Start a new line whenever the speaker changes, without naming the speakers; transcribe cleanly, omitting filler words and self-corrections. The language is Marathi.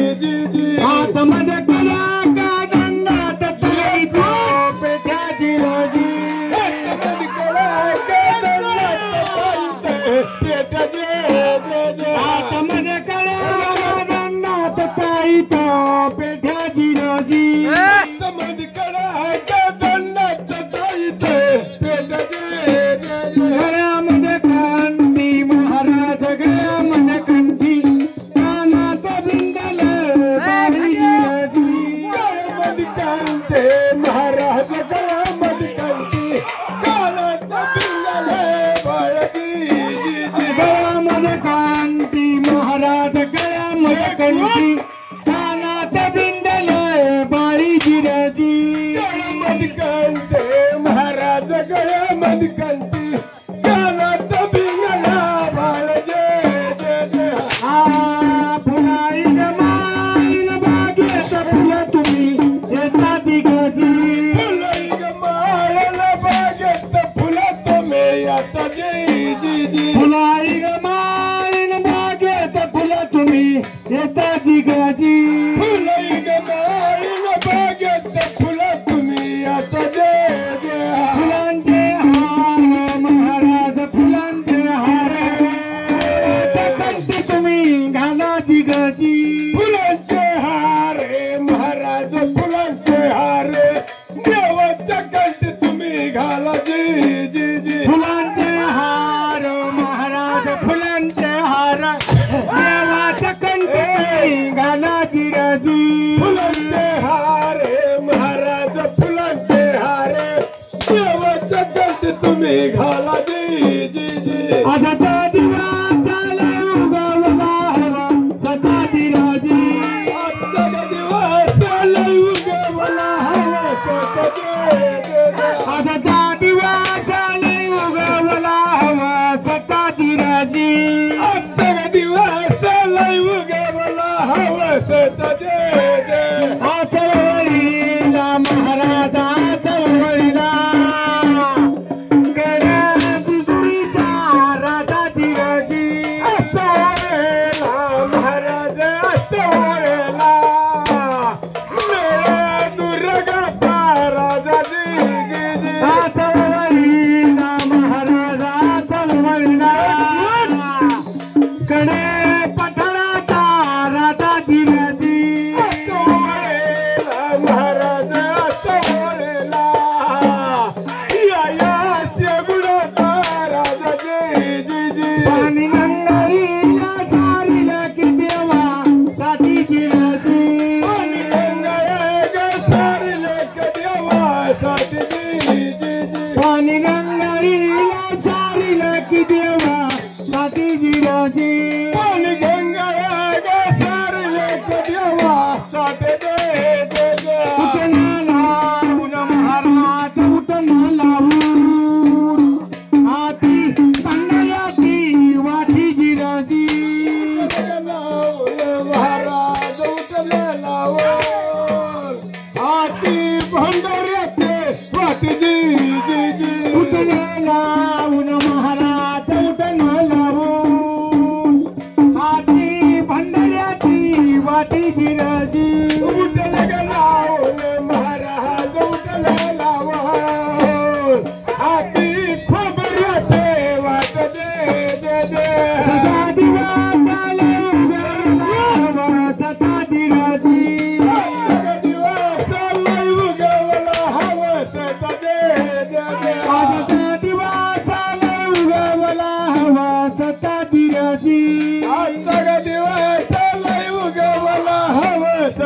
आतमध्ये कला का दंडात ताईतो पेठ्याची रोजी आतमध्ये कला दंडात ताईतो पेठ्याची रोजी घरामध्ये कांती महाराज घरामध्ये कांती कानात बिंदल महाराज घरामध्ये कांती कानात बिंदल घरामध्ये कांती महाराज घरामध्ये कांती कानात बिंदल बाळी जिराजी कांते महाराज गळ्यामध्ये कांती कानात बिंगला बाळजे फुलाई गमाईन बागेत फुलं तुम्ही येता दिगजी फुलाई गमाईन बागेत फुलं तुम्ही येता जी फुलाई गमाईन बागेत फुलं तुम्ही येता दिगजी फुलाई गमाईन बागेत फुलं तुम्ही येता फुलांचे हार महाराज फुलांचे हार कंठी तुम्ही घाला जिगजी फुलांचे हार महाराज फुलांचे हार देवाच्या कंठी तुम्ही घाला जी फुलांचे हार महाराज फुलांचे हार देवाच्या कंठी घाला जिगजी फुलांचे हार महाराज फुलांचे हार देवाच्या कंठी तुम्ही घाला जी आजचा दिवस झाला उगवला हवा सता दिराजी आजचा दिवस झाला उगवला हवा सता आजचा दिवस झाला उगवला हवा सता दिराजी आजचा दिवस झाला उगवला हवा सता आसवळीला महाराजा आसवळीला दिवस उगवला हवस